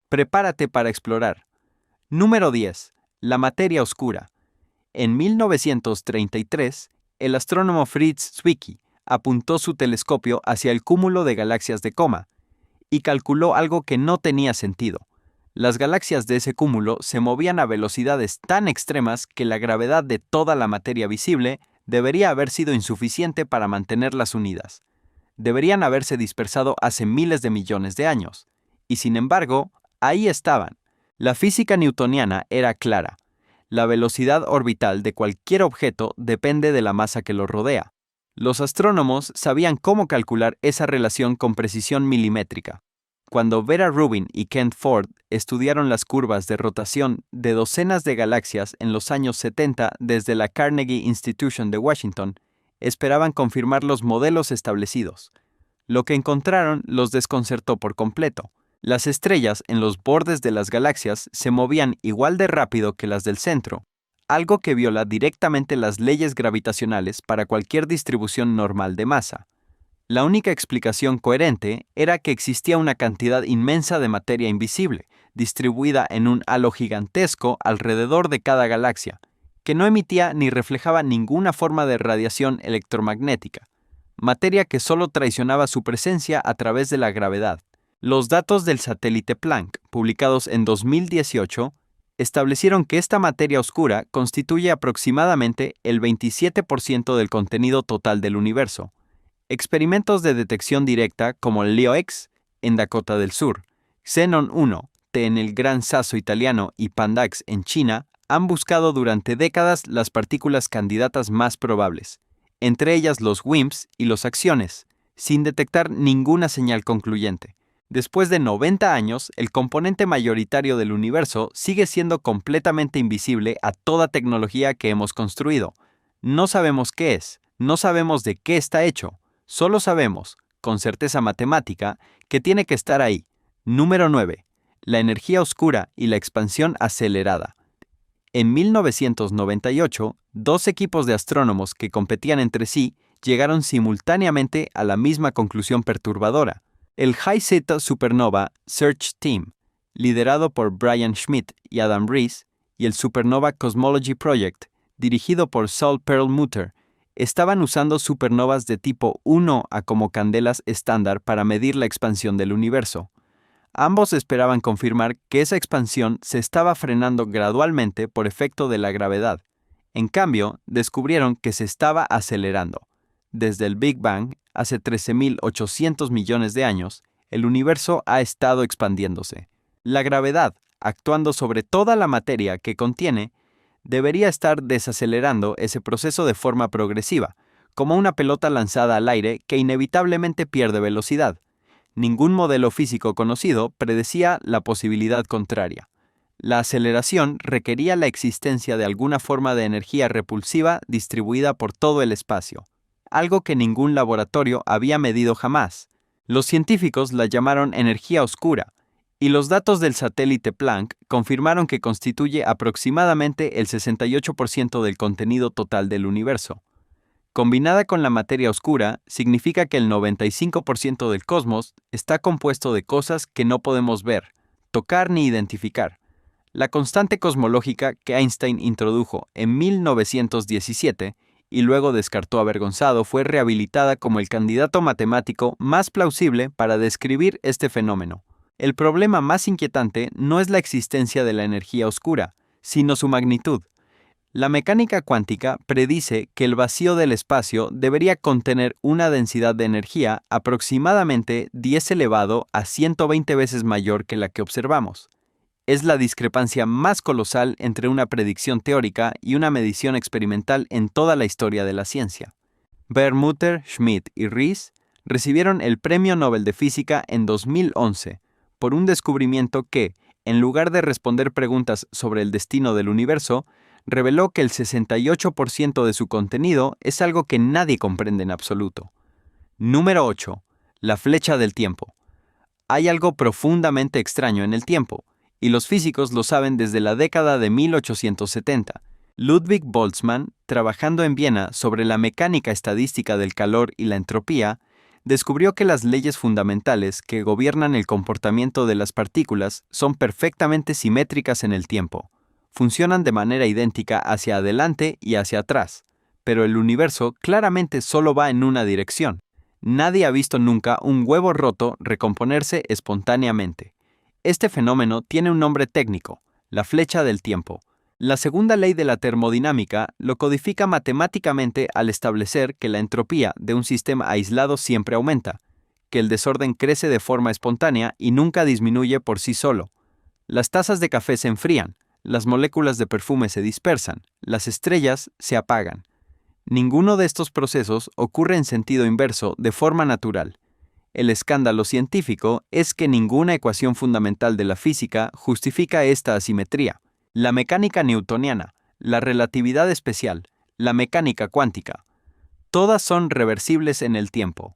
Prepárate para explorar. Número 10. La materia oscura. En 1933, el astrónomo Fritz Zwicky apuntó su telescopio hacia el cúmulo de galaxias de Coma y calculó algo que no tenía sentido. Las galaxias de ese cúmulo se movían a velocidades tan extremas que la gravedad de toda la materia visible debería haber sido insuficiente para mantenerlas unidas. Deberían haberse dispersado hace miles de millones de años. Y sin embargo, ahí estaban. La física newtoniana era clara. La velocidad orbital de cualquier objeto depende de la masa que lo rodea. Los astrónomos sabían cómo calcular esa relación con precisión milimétrica. Cuando Vera Rubin y Kent Ford estudiaron las curvas de rotación de docenas de galaxias en los años 70 desde la Carnegie Institution de Washington, esperaban confirmar los modelos establecidos. Lo que encontraron los desconcertó por completo. Las estrellas en los bordes de las galaxias se movían igual de rápido que las del centro, algo que viola directamente las leyes gravitacionales para cualquier distribución normal de masa. La única explicación coherente era que existía una cantidad inmensa de materia invisible, distribuida en un halo gigantesco alrededor de cada galaxia, que no emitía ni reflejaba ninguna forma de radiación electromagnética, materia que solo traicionaba su presencia a través de la gravedad. Los datos del satélite Planck, publicados en 2018, establecieron que esta materia oscura constituye aproximadamente el 27% del contenido total del universo. Experimentos de detección directa como el LEO-X en Dakota del Sur, Xenon 1T en el Gran Sasso italiano y Panda-X en China han buscado durante décadas las partículas candidatas más probables, entre ellas los WIMPs y los axiones, sin detectar ninguna señal concluyente. Después de 90 años, el componente mayoritario del universo sigue siendo completamente invisible a toda tecnología que hemos construido. No sabemos qué es, no sabemos de qué está hecho. Solo sabemos, con certeza matemática, que tiene que estar ahí. Número 9. La energía oscura y la expansión acelerada. En 1998, dos equipos de astrónomos que competían entre sí llegaron simultáneamente a la misma conclusión perturbadora. El High Zeta Supernova Search Team, liderado por Brian Schmidt y Adam Rees, y el Supernova Cosmology Project, dirigido por Saul Perlmutter, estaban usando supernovas de tipo 1A como candelas estándar para medir la expansión del universo. Ambos esperaban confirmar que esa expansión se estaba frenando gradualmente por efecto de la gravedad. En cambio, descubrieron que se estaba acelerando. Desde el Big Bang, hace 13.800 millones de años, el universo ha estado expandiéndose. La gravedad, actuando sobre toda la materia que contiene, debería estar desacelerando ese proceso de forma progresiva, como una pelota lanzada al aire que inevitablemente pierde velocidad. Ningún modelo físico conocido predecía la posibilidad contraria. La aceleración requería la existencia de alguna forma de energía repulsiva distribuida por todo el espacio, algo que ningún laboratorio había medido jamás. Los científicos la llamaron energía oscura, y los datos del satélite Planck confirmaron que constituye aproximadamente el 68% del contenido total del universo. Combinada con la materia oscura, significa que el 95% del cosmos está compuesto de cosas que no podemos ver, tocar ni identificar. La constante cosmológica que Einstein introdujo en 1917 y luego descartó avergonzado fue rehabilitada como el candidato matemático más plausible para describir este fenómeno. El problema más inquietante no es la existencia de la energía oscura, sino su magnitud. La mecánica cuántica predice que el vacío del espacio debería contener una densidad de energía aproximadamente 10 elevado a 120 veces mayor que la que observamos. Es la discrepancia más colosal entre una predicción teórica y una medición experimental en toda la historia de la ciencia. Perlmutter, Schmidt y Rees recibieron el Premio Nobel de Física en 2011 por un descubrimiento que, en lugar de responder preguntas sobre el destino del universo, reveló que el 68% de su contenido es algo que nadie comprende en absoluto. Número 8. La flecha del tiempo. Hay algo profundamente extraño en el tiempo, y los físicos lo saben desde la década de 1870. Ludwig Boltzmann, trabajando en Viena sobre la mecánica estadística del calor y la entropía, descubrió que las leyes fundamentales que gobiernan el comportamiento de las partículas son perfectamente simétricas en el tiempo. Funcionan de manera idéntica hacia adelante y hacia atrás, pero el universo claramente solo va en una dirección. Nadie ha visto nunca un huevo roto recomponerse espontáneamente. Este fenómeno tiene un nombre técnico, la flecha del tiempo. La segunda ley de la termodinámica lo codifica matemáticamente al establecer que la entropía de un sistema aislado siempre aumenta, que el desorden crece de forma espontánea y nunca disminuye por sí solo. Las tazas de café se enfrían, las moléculas de perfume se dispersan, las estrellas se apagan. Ninguno de estos procesos ocurre en sentido inverso de forma natural. El escándalo científico es que ninguna ecuación fundamental de la física justifica esta asimetría. La mecánica newtoniana, la relatividad especial, la mecánica cuántica, todas son reversibles en el tiempo.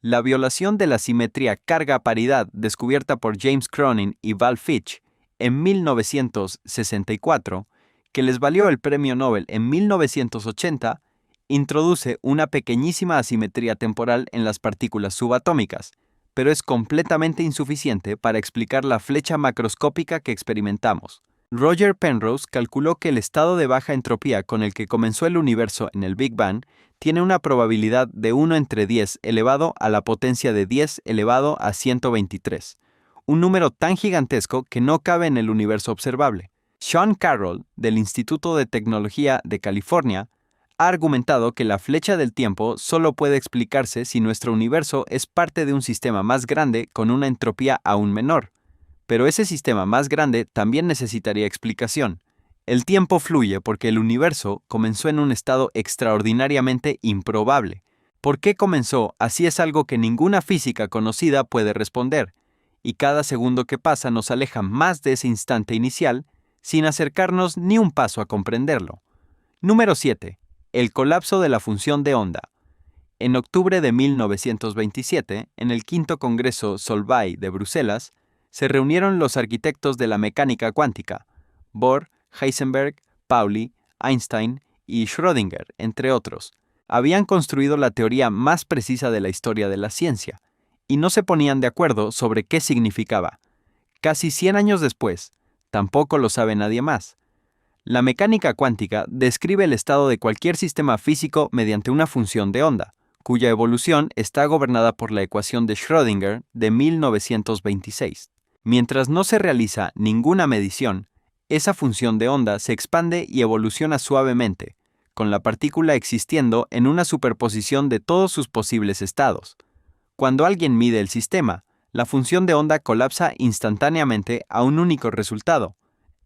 La violación de la simetría carga-paridad descubierta por James Cronin y Val Fitch en 1964, que les valió el premio Nobel en 1980, introduce una pequeñísima asimetría temporal en las partículas subatómicas, pero es completamente insuficiente para explicar la flecha macroscópica que experimentamos. Roger Penrose calculó que el estado de baja entropía con el que comenzó el universo en el Big Bang tiene una probabilidad de 1 entre 10 elevado a la potencia de 10 elevado a 123, un número tan gigantesco que no cabe en el universo observable. Sean Carroll, del Instituto de Tecnología de California, ha argumentado que la flecha del tiempo solo puede explicarse si nuestro universo es parte de un sistema más grande con una entropía aún menor. Pero ese sistema más grande también necesitaría explicación. El tiempo fluye porque el universo comenzó en un estado extraordinariamente improbable. ¿Por qué comenzó? Así es algo que ninguna física conocida puede responder, y cada segundo que pasa nos aleja más de ese instante inicial, sin acercarnos ni un paso a comprenderlo. Número 7. El colapso de la función de onda. En octubre de 1927, en el quinto Congreso Solvay de Bruselas, se reunieron los arquitectos de la mecánica cuántica, Bohr, Heisenberg, Pauli, Einstein y Schrödinger, entre otros. Habían construido la teoría más precisa de la historia de la ciencia, y no se ponían de acuerdo sobre qué significaba. Casi 100 años después, tampoco lo sabe nadie más. La mecánica cuántica describe el estado de cualquier sistema físico mediante una función de onda, cuya evolución está gobernada por la ecuación de Schrödinger de 1926. Mientras no se realiza ninguna medición, esa función de onda se expande y evoluciona suavemente, con la partícula existiendo en una superposición de todos sus posibles estados. Cuando alguien mide el sistema, la función de onda colapsa instantáneamente a un único resultado.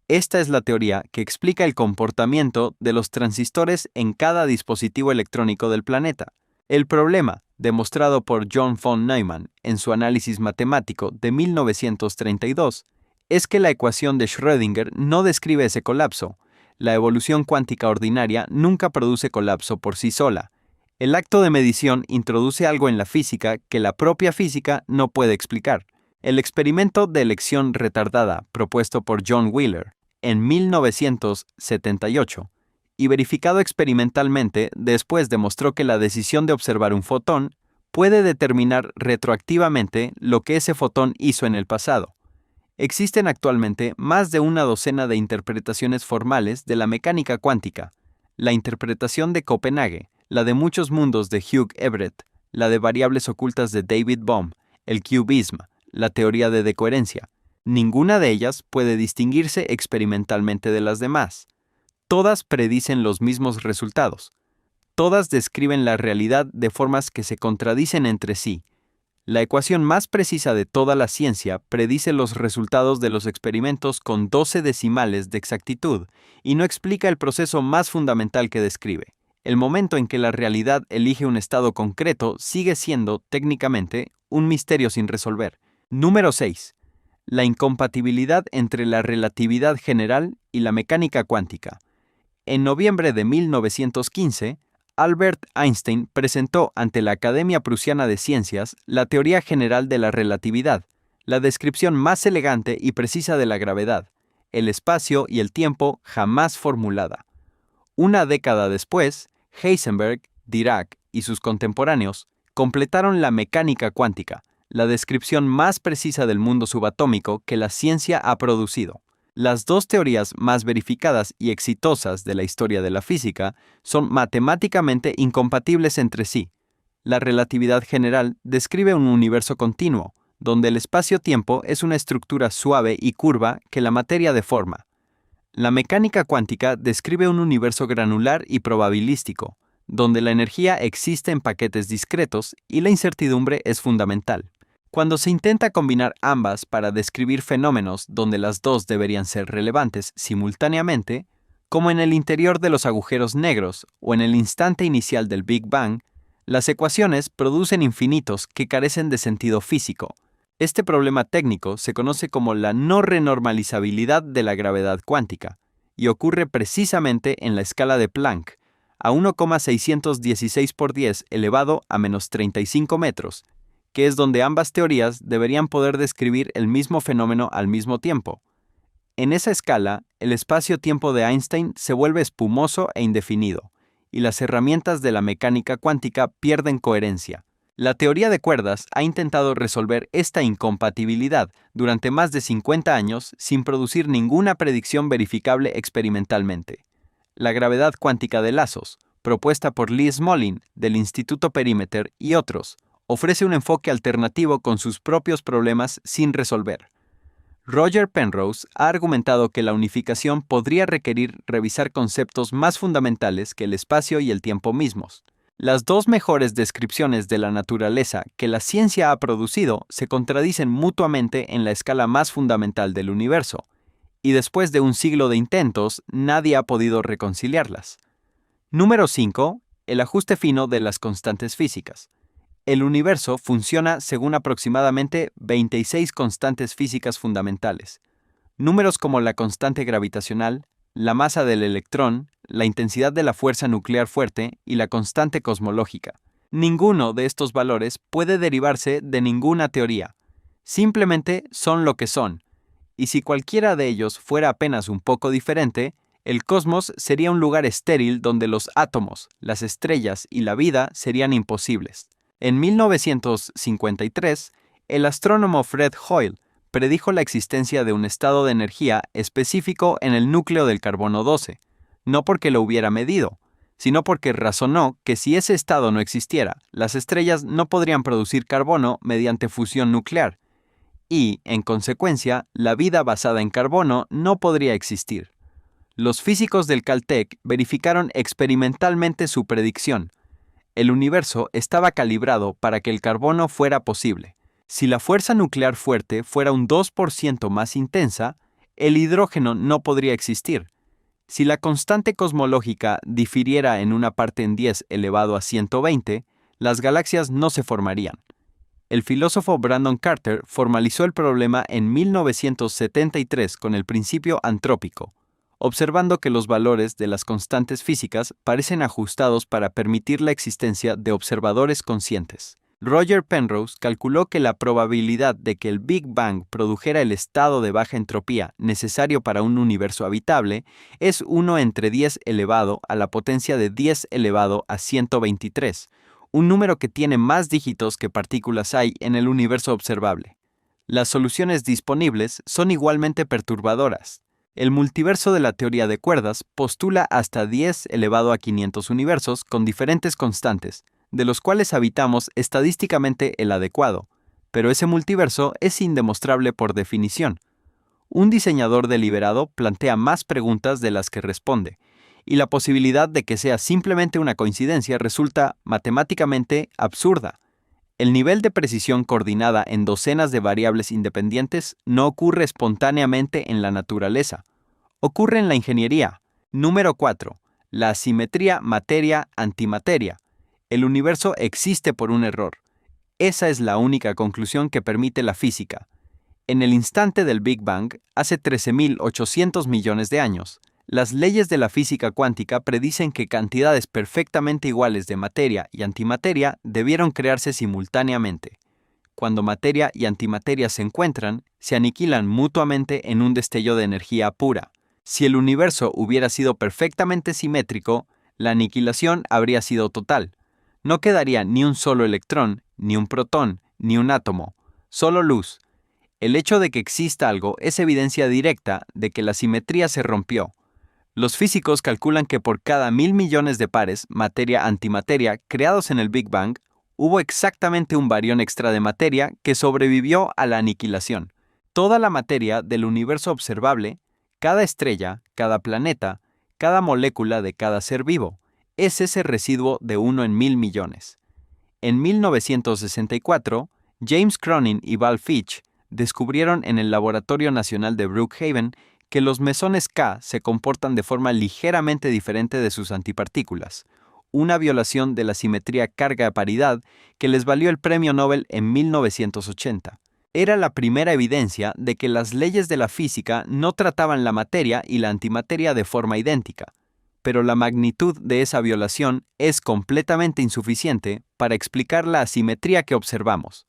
Esta es la teoría que explica el comportamiento de los transistores en cada dispositivo electrónico del planeta. El problema, demostrado por John von Neumann en su análisis matemático de 1932, es que la ecuación de Schrödinger no describe ese colapso. La evolución cuántica ordinaria nunca produce colapso por sí sola. El acto de medición introduce algo en la física que la propia física no puede explicar. El experimento de elección retardada propuesto por John Wheeler en 1978 y verificado experimentalmente después demostró que la decisión de observar un fotón puede determinar retroactivamente lo que ese fotón hizo en el pasado. Existen actualmente más de una docena de interpretaciones formales de la mecánica cuántica: la interpretación de Copenhague, la de muchos mundos de Hugh Everett, la de variables ocultas de David Bohm, el cubismo, la teoría de decoherencia. Ninguna de ellas puede distinguirse experimentalmente de las demás. Todas predicen los mismos resultados. Todas describen la realidad de formas que se contradicen entre sí. La ecuación más precisa de toda la ciencia predice los resultados de los experimentos con 12 decimales de exactitud y no explica el proceso más fundamental que describe. El momento en que la realidad elige un estado concreto sigue siendo, técnicamente, un misterio sin resolver. Número 6. La incompatibilidad entre la relatividad general y la mecánica cuántica. En noviembre de 1915, Albert Einstein presentó ante la Academia Prusiana de Ciencias la teoría general de la relatividad, la descripción más elegante y precisa de la gravedad, el espacio y el tiempo jamás formulada. Una década después, Heisenberg, Dirac y sus contemporáneos completaron la mecánica cuántica, la descripción más precisa del mundo subatómico que la ciencia ha producido. Las dos teorías más verificadas y exitosas de la historia de la física son matemáticamente incompatibles entre sí. La relatividad general describe un universo continuo, donde el espacio-tiempo es una estructura suave y curva que la materia deforma. La mecánica cuántica describe un universo granular y probabilístico, donde la energía existe en paquetes discretos y la incertidumbre es fundamental. Cuando se intenta combinar ambas para describir fenómenos donde las dos deberían ser relevantes simultáneamente, como en el interior de los agujeros negros o en el instante inicial del Big Bang, las ecuaciones producen infinitos que carecen de sentido físico. Este problema técnico se conoce como la no renormalizabilidad de la gravedad cuántica y ocurre precisamente en la escala de Planck, a 1,616 por 10 elevado a menos 35 metros, que es donde ambas teorías deberían poder describir el mismo fenómeno al mismo tiempo. En esa escala, el espacio-tiempo de Einstein se vuelve espumoso e indefinido, y las herramientas de la mecánica cuántica pierden coherencia. La teoría de cuerdas ha intentado resolver esta incompatibilidad durante más de 50 años sin producir ninguna predicción verificable experimentalmente. La gravedad cuántica de lazos, propuesta por Lee Smolin del Instituto Perimeter y otros, ofrece un enfoque alternativo con sus propios problemas sin resolver. Roger Penrose ha argumentado que la unificación podría requerir revisar conceptos más fundamentales que el espacio y el tiempo mismos. Las dos mejores descripciones de la naturaleza que la ciencia ha producido se contradicen mutuamente en la escala más fundamental del universo, y después de un siglo de intentos, nadie ha podido reconciliarlas. Número 5. El ajuste fino de las constantes físicas. El universo funciona según aproximadamente 26 constantes físicas fundamentales. Números como la constante gravitacional, la masa del electrón, la intensidad de la fuerza nuclear fuerte y la constante cosmológica. Ninguno de estos valores puede derivarse de ninguna teoría. Simplemente son lo que son. Y si cualquiera de ellos fuera apenas un poco diferente, el cosmos sería un lugar estéril donde los átomos, las estrellas y la vida serían imposibles. En 1953, el astrónomo Fred Hoyle predijo la existencia de un estado de energía específico en el núcleo del carbono 12, no porque lo hubiera medido, sino porque razonó que si ese estado no existiera, las estrellas no podrían producir carbono mediante fusión nuclear, y, en consecuencia, la vida basada en carbono no podría existir. Los físicos del Caltech verificaron experimentalmente su predicción. El universo estaba calibrado para que el carbono fuera posible. Si la fuerza nuclear fuerte fuera un 2% más intensa, el hidrógeno no podría existir. Si la constante cosmológica difiriera en una parte en 10 elevado a 120, las galaxias no se formarían. El filósofo Brandon Carter formalizó el problema en 1973 con el principio antrópico, observando que los valores de las constantes físicas parecen ajustados para permitir la existencia de observadores conscientes. Roger Penrose calculó que la probabilidad de que el Big Bang produjera el estado de baja entropía necesario para un universo habitable es 1 entre 10 elevado a la potencia de 10 elevado a 123, un número que tiene más dígitos que partículas hay en el universo observable. Las soluciones disponibles son igualmente perturbadoras. El multiverso de la teoría de cuerdas postula hasta 10 elevado a 500 universos con diferentes constantes, de los cuales habitamos estadísticamente el adecuado, pero ese multiverso es indemostrable por definición. Un diseñador deliberado plantea más preguntas de las que responde, y la posibilidad de que sea simplemente una coincidencia resulta matemáticamente absurda. El nivel de precisión coordinada en docenas de variables independientes no ocurre espontáneamente en la naturaleza. Ocurre en la ingeniería. Número 4. La asimetría materia-antimateria. El universo existe por un error. Esa es la única conclusión que permite la física. En el instante del Big Bang, hace 13.800 millones de años, las leyes de la física cuántica predicen que cantidades perfectamente iguales de materia y antimateria debieron crearse simultáneamente. Cuando materia y antimateria se encuentran, se aniquilan mutuamente en un destello de energía pura. Si el universo hubiera sido perfectamente simétrico, la aniquilación habría sido total. No quedaría ni un solo electrón, ni un protón, ni un átomo, solo luz. El hecho de que exista algo es evidencia directa de que la simetría se rompió. Los físicos calculan que por cada 1.000 millones de pares materia-antimateria creados en el Big Bang, hubo exactamente un barión extra de materia que sobrevivió a la aniquilación. Toda la materia del universo observable, cada estrella, cada planeta, cada molécula de cada ser vivo, es ese residuo de 1 en 1.000 millones. En 1964, James Cronin y Val Fitch descubrieron en el Laboratorio Nacional de Brookhaven que los mesones K se comportan de forma ligeramente diferente de sus antipartículas, una violación de la simetría carga-paridad que les valió el premio Nobel en 1980. Era la primera evidencia de que las leyes de la física no trataban la materia y la antimateria de forma idéntica, pero la magnitud de esa violación es completamente insuficiente para explicar la asimetría que observamos.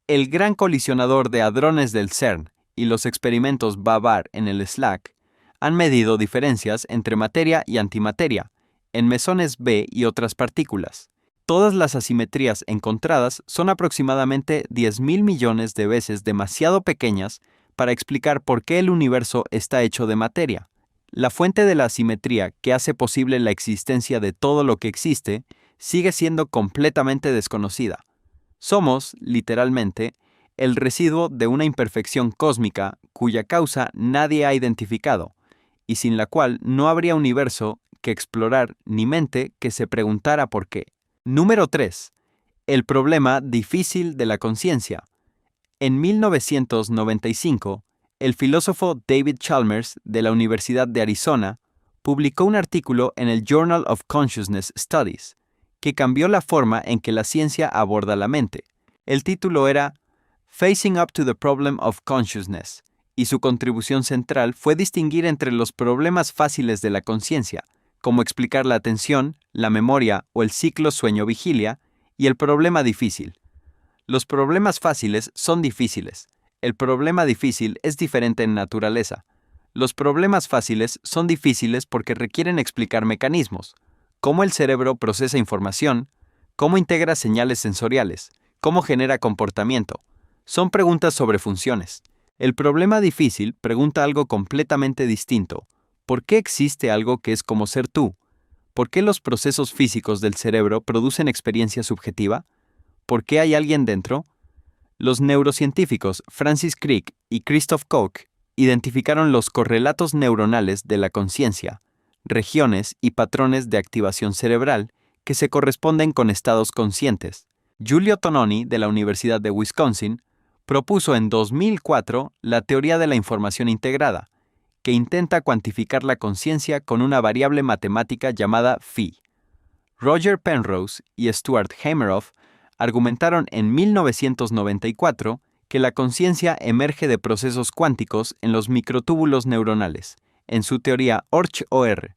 El gran colisionador de hadrones del CERN y los experimentos Babar en el SLAC han medido diferencias entre materia y antimateria, en mesones B y otras partículas. Todas las asimetrías encontradas son aproximadamente 10.000 millones de veces demasiado pequeñas para explicar por qué el universo está hecho de materia. La fuente de la asimetría que hace posible la existencia de todo lo que existe sigue siendo completamente desconocida. Somos, literalmente, el residuo de una imperfección cósmica cuya causa nadie ha identificado, y sin la cual no habría universo que explorar ni mente que se preguntara por qué. Número 3. El problema difícil de la conciencia. En 1995, el filósofo David Chalmers, de la Universidad de Arizona, publicó un artículo en el Journal of Consciousness Studies, que cambió la forma en que la ciencia aborda la mente. El título era Facing Up to the Problem of Consciousness, y su contribución central fue distinguir entre los problemas fáciles de la conciencia, como explicar la atención, la memoria o el ciclo sueño-vigilia, y el problema difícil. Los problemas fáciles son difíciles. El problema difícil es diferente en naturaleza. Los problemas fáciles son difíciles porque requieren explicar mecanismos, cómo el cerebro procesa información, cómo integra señales sensoriales, cómo genera comportamiento. Son preguntas sobre funciones. El problema difícil pregunta algo completamente distinto. ¿Por qué existe algo que es como ser tú? ¿Por qué los procesos físicos del cerebro producen experiencia subjetiva? ¿Por qué hay alguien dentro? Los neurocientíficos Francis Crick y Christoph Koch identificaron los correlatos neuronales de la conciencia, regiones y patrones de activación cerebral que se corresponden con estados conscientes. Giulio Tononi, de la Universidad de Wisconsin, propuso en 2004 la teoría de la información integrada, que intenta cuantificar la conciencia con una variable matemática llamada phi. Roger Penrose y Stuart Hameroff argumentaron en 1994 que la conciencia emerge de procesos cuánticos en los microtúbulos neuronales, en su teoría ORCH-OR.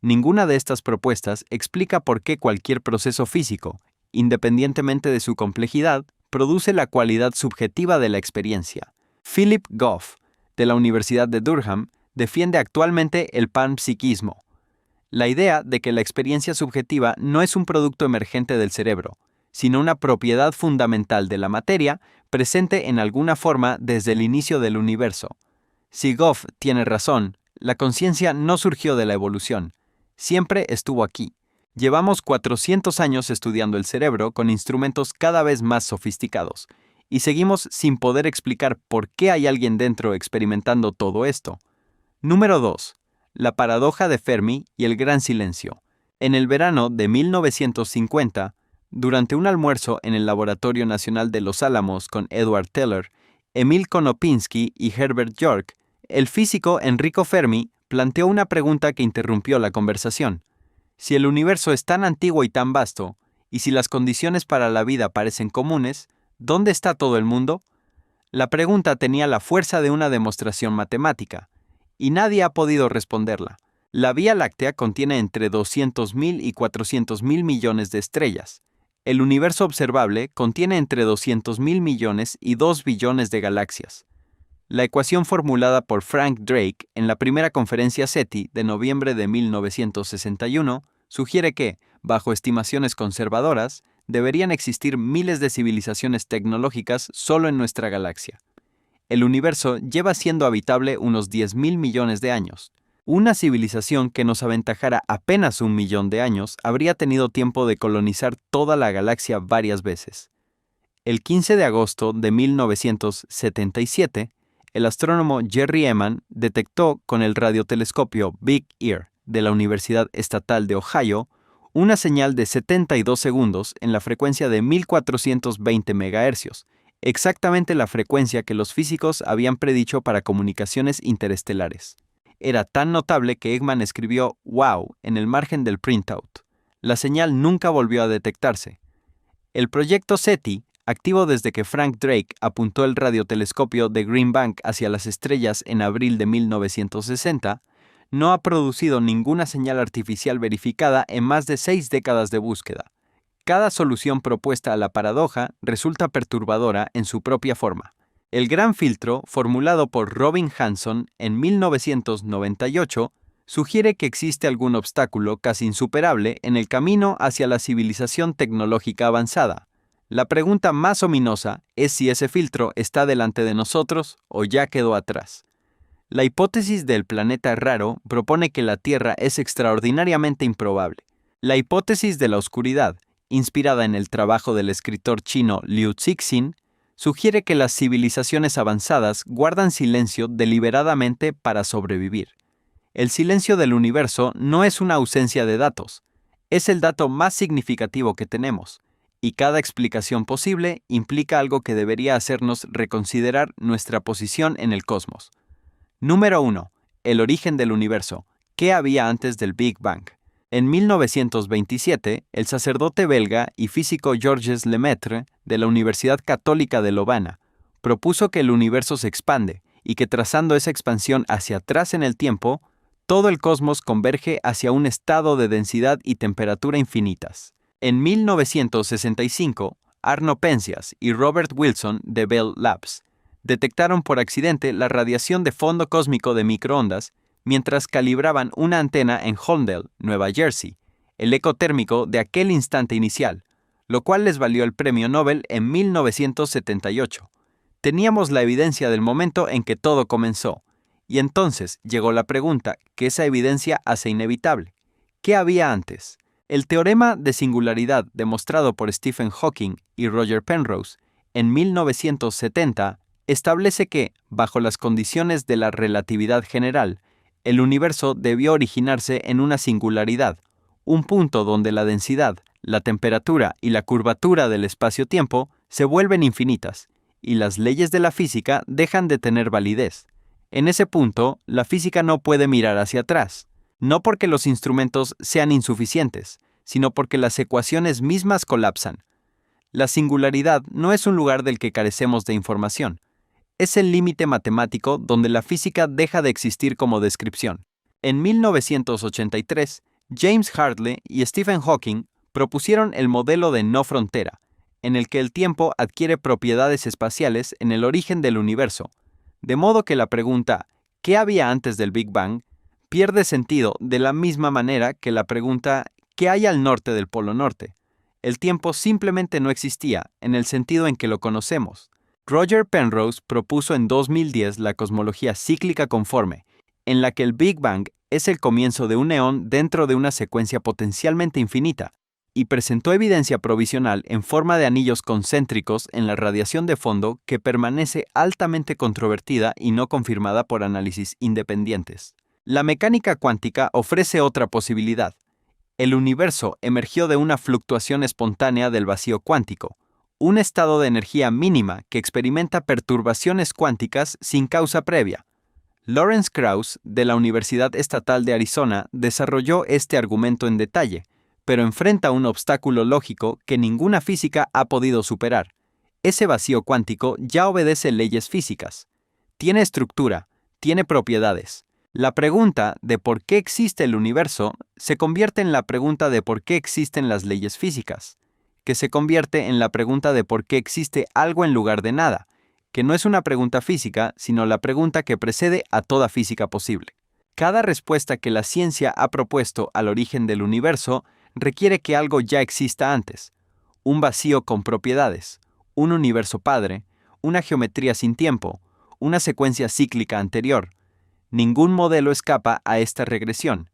Ninguna de estas propuestas explica por qué cualquier proceso físico, independientemente de su complejidad, produce la cualidad subjetiva de la experiencia. Philip Goff, de la Universidad de Durham, defiende actualmente el panpsiquismo, la idea de que la experiencia subjetiva no es un producto emergente del cerebro, sino una propiedad fundamental de la materia presente en alguna forma desde el inicio del universo. Si Goff tiene razón, la conciencia no surgió de la evolución, siempre estuvo aquí. Llevamos 400 años estudiando el cerebro con instrumentos cada vez más sofisticados, y seguimos sin poder explicar por qué hay alguien dentro experimentando todo esto. Número 2. La paradoja de Fermi y el gran silencio. En el verano de 1950, durante un almuerzo en el Laboratorio Nacional de Los Álamos con Edward Teller, Emil Konopinski y Herbert York, el físico Enrico Fermi planteó una pregunta que interrumpió la conversación. Si el universo es tan antiguo y tan vasto, y si las condiciones para la vida parecen comunes, ¿dónde está todo el mundo? La pregunta tenía la fuerza de una demostración matemática, y nadie ha podido responderla. La Vía Láctea contiene entre 200.000 y 400.000 millones de estrellas. El universo observable contiene entre 200.000 millones y 2 billones de galaxias. La ecuación formulada por Frank Drake en la primera conferencia SETI de noviembre de 1961 sugiere que, bajo estimaciones conservadoras, deberían existir miles de civilizaciones tecnológicas solo en nuestra galaxia. El universo lleva siendo habitable unos 10.000 millones de años. Una civilización que nos aventajara apenas 1.000.000 de años habría tenido tiempo de colonizar toda la galaxia varias veces. El 15 de agosto de 1977, el astrónomo Jerry Ehman detectó con el radiotelescopio Big Ear de la Universidad Estatal de Ohio una señal de 72 segundos en la frecuencia de 1420 MHz, exactamente la frecuencia que los físicos habían predicho para comunicaciones interestelares. Era tan notable que Ehman escribió "wow" en el margen del printout. La señal nunca volvió a detectarse. El proyecto SETI, activo desde que Frank Drake apuntó el radiotelescopio de Green Bank hacia las estrellas en abril de 1960, no ha producido ninguna señal artificial verificada en más de 6 décadas de búsqueda. Cada solución propuesta a la paradoja resulta perturbadora en su propia forma. El gran filtro, formulado por Robin Hanson en 1998, sugiere que existe algún obstáculo casi insuperable en el camino hacia la civilización tecnológica avanzada. La pregunta más ominosa es si ese filtro está delante de nosotros o ya quedó atrás. La hipótesis del planeta raro propone que la Tierra es extraordinariamente improbable. La hipótesis de la oscuridad, inspirada en el trabajo del escritor chino Liu Cixin, sugiere que las civilizaciones avanzadas guardan silencio deliberadamente para sobrevivir. El silencio del universo no es una ausencia de datos, es el dato más significativo que tenemos, y cada explicación posible implica algo que debería hacernos reconsiderar nuestra posición en el cosmos. Número 1. El origen del universo. ¿Qué había antes del Big Bang? En 1927, el sacerdote belga y físico Georges Lemaitre, de la Universidad Católica de Lovaina, propuso que el universo se expande y que trazando esa expansión hacia atrás en el tiempo, todo el cosmos converge hacia un estado de densidad y temperatura infinitas. En 1965, Arno Penzias y Robert Wilson de Bell Labs detectaron por accidente la radiación de fondo cósmico de microondas mientras calibraban una antena en Holmdel, Nueva Jersey, el eco térmico de aquel instante inicial, lo cual les valió el premio Nobel en 1978. Teníamos la evidencia del momento en que todo comenzó, y entonces llegó la pregunta que esa evidencia hace inevitable. ¿Qué había antes? El teorema de singularidad demostrado por Stephen Hawking y Roger Penrose en 1970 establece que, bajo las condiciones de la relatividad general, el universo debió originarse en una singularidad, un punto donde la densidad, la temperatura y la curvatura del espacio-tiempo se vuelven infinitas, y las leyes de la física dejan de tener validez. En ese punto, la física no puede mirar hacia atrás, no porque los instrumentos sean insuficientes, sino porque las ecuaciones mismas colapsan. La singularidad no es un lugar del que carecemos de información. Es el límite matemático donde la física deja de existir como descripción. En 1983, James Hartley y Stephen Hawking propusieron el modelo de no frontera, en el que el tiempo adquiere propiedades espaciales en el origen del universo, de modo que la pregunta ¿qué había antes del Big Bang? Pierde sentido de la misma manera que la pregunta ¿qué hay al norte del Polo Norte? El tiempo simplemente no existía en el sentido en que lo conocemos. Roger Penrose propuso en 2010 la cosmología cíclica conforme, en la que el Big Bang es el comienzo de un eón dentro de una secuencia potencialmente infinita, y presentó evidencia provisional en forma de anillos concéntricos en la radiación de fondo que permanece altamente controvertida y no confirmada por análisis independientes. La mecánica cuántica ofrece otra posibilidad. El universo emergió de una fluctuación espontánea del vacío cuántico, un estado de energía mínima que experimenta perturbaciones cuánticas sin causa previa. Lawrence Krauss, de la Universidad Estatal de Arizona, desarrolló este argumento en detalle, pero enfrenta un obstáculo lógico que ninguna física ha podido superar. Ese vacío cuántico ya obedece leyes físicas. Tiene estructura, tiene propiedades. La pregunta de por qué existe el universo se convierte en la pregunta de por qué existen las leyes físicas, que se convierte en la pregunta de por qué existe algo en lugar de nada, que no es una pregunta física, sino la pregunta que precede a toda física posible. Cada respuesta que la ciencia ha propuesto al origen del universo requiere que algo ya exista antes, un vacío con propiedades, un universo padre, una geometría sin tiempo, una secuencia cíclica anterior. Ningún modelo escapa a esta regresión.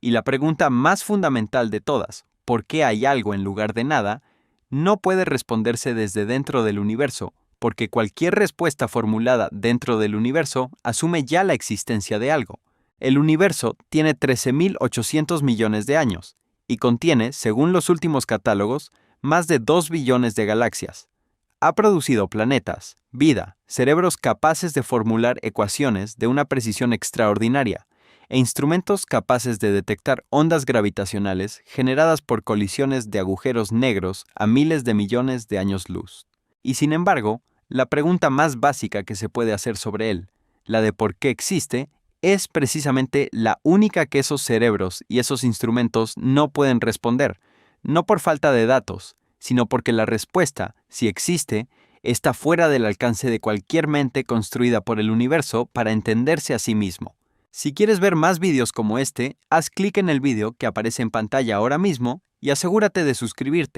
Y la pregunta más fundamental de todas, ¿por qué hay algo en lugar de nada?, no puede responderse desde dentro del universo, porque cualquier respuesta formulada dentro del universo asume ya la existencia de algo. El universo tiene 13.800 millones de años y contiene, según los últimos catálogos, más de 2 billones de galaxias. Ha producido planetas, vida, cerebros capaces de formular ecuaciones de una precisión extraordinaria e instrumentos capaces de detectar ondas gravitacionales generadas por colisiones de agujeros negros a miles de millones de años luz. Y sin embargo, la pregunta más básica que se puede hacer sobre él, la de por qué existe, es precisamente la única que esos cerebros y esos instrumentos no pueden responder, no por falta de datos, sino porque la respuesta, si existe, está fuera del alcance de cualquier mente construida por el universo para entenderse a sí mismo. Si quieres ver más vídeos como este, haz clic en el vídeo que aparece en pantalla ahora mismo y asegúrate de suscribirte.